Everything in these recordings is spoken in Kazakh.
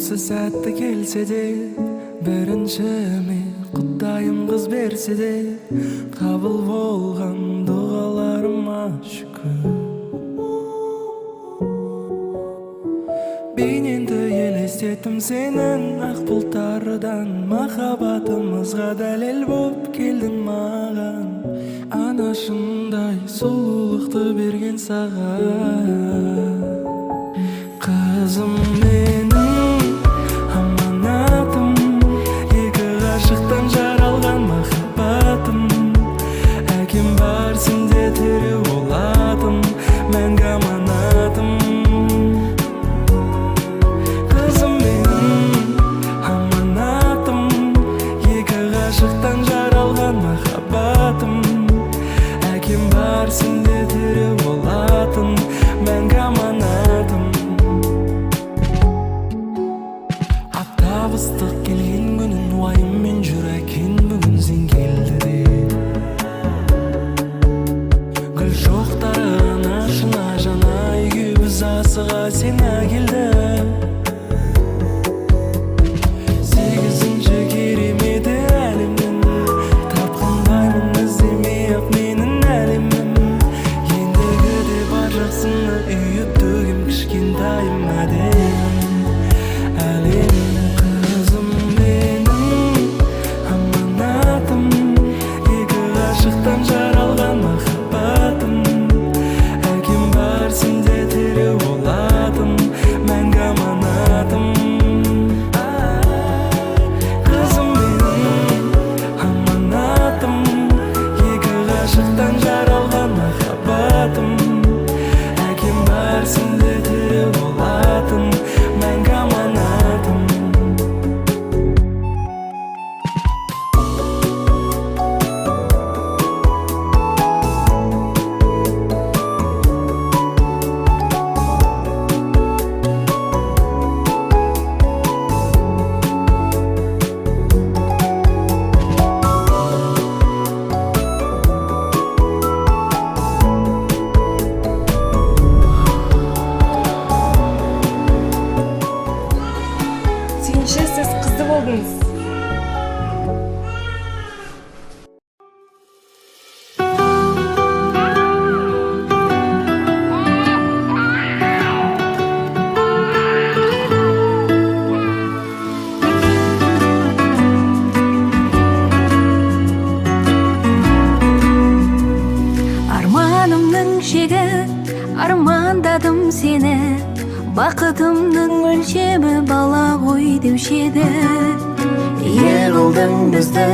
Осы сәтті келсе де, біріншіме Құдайым қыз берсе де, қабыл болған дұғаларыма шүкір. Бейнеңді елестеттім сенің ақ бұлттардан, махаббатымызға дәлел боп келдің маған. Анашындай сұлулықты берген саған. Қызым менің аманатым, екі ғашықтан жаралған махаббатым. Әкем бар сенде тірі болатым, мәңгі аманатым. Қызым менің аманатым, екі ғашықтан жаралған махаббатым. Әкем бар сенде тірі болатым, мәңгі аманатым. Ыстық келген күнін уайыммен жүр әкең, бүгін сен келді де. Гүл шоқтары ашына жана, үйге біз асыға сен әкелді. Сегізінші кереметі әлемнің, тапқандаймын іздемей-ақ менің әлемім. Ендігі де бар жақсыны үйіп төгем, кішкентайым әдемім, әлемім. Жаралған махаббатым, әкем бар сенде тірі болатым, мәңгі аманатым. Қызым менің аманатым, екі ғашықтан жаралған махаббатым. Әкем бар сенде тірі болатым, мәңгі аманатым. Сіз қызды болдыңыз. Арманымның шегі, армандадым сені. Бақытымның өлшемі бала ғой деуші еді. Ие қылдың бізді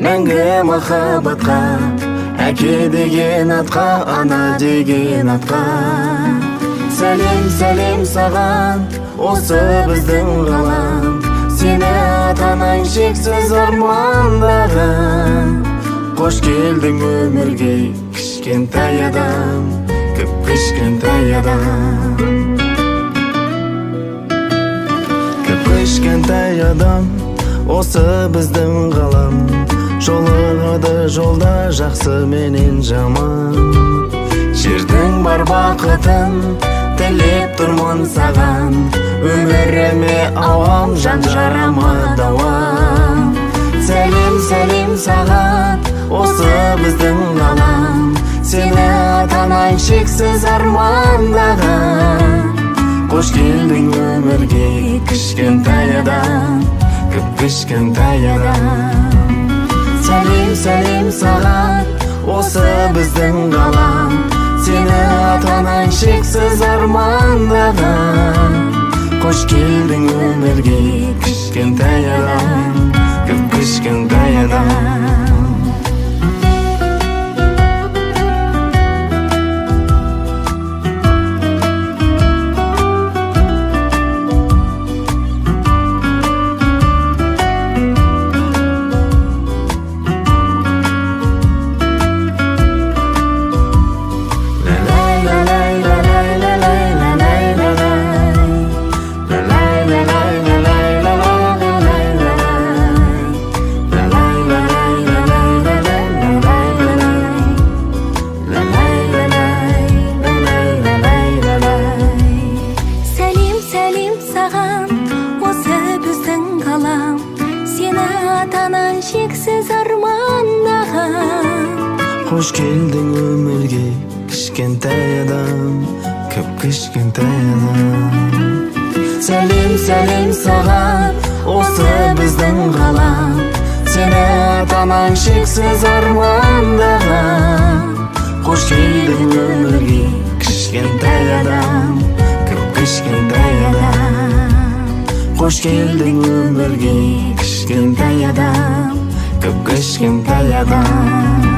мәңгі махаббатқа, әке деген атқа, ана деген атқа. Сәлем, сәлем саған, осы біздің ғалам. Сені ата-анаң шексіз армандаған. Қош келдің өмірге, кішкентай адам, кіп-кішкентай адам. Кішкентай адам, осы біздің ғалам. Жолығады жолда жақсы менен жаман. Жердің бар бақытын тілеп тұрмын саған. Өміріме ауам, жан жарама дауам. Сәлем, сәлем саған, осы біздің ғалам. Сені ата-анаң шексіз армандаған. Қош келдің өмірге, кішкентай адам, кіп-кішкентай адам. Сәлем, сәлем саған, осы біздің ғалам. Сені ата-анаң шексіз армандаған. Қош келдің өмірге, кішкентай адам, кіп-кішкентай адам. шексиз армандаган. Хош келдиң өмүргө кичкентай адам, көп кичкентай адам. Сәлем саған, осы біздің қалам. Сені атаман шексіз армандаған. Хош келдің өмірге кішкентай адам, көп кішкентай адам. Хош келдің өмірге кішкентай адам, көп кішкентай адам.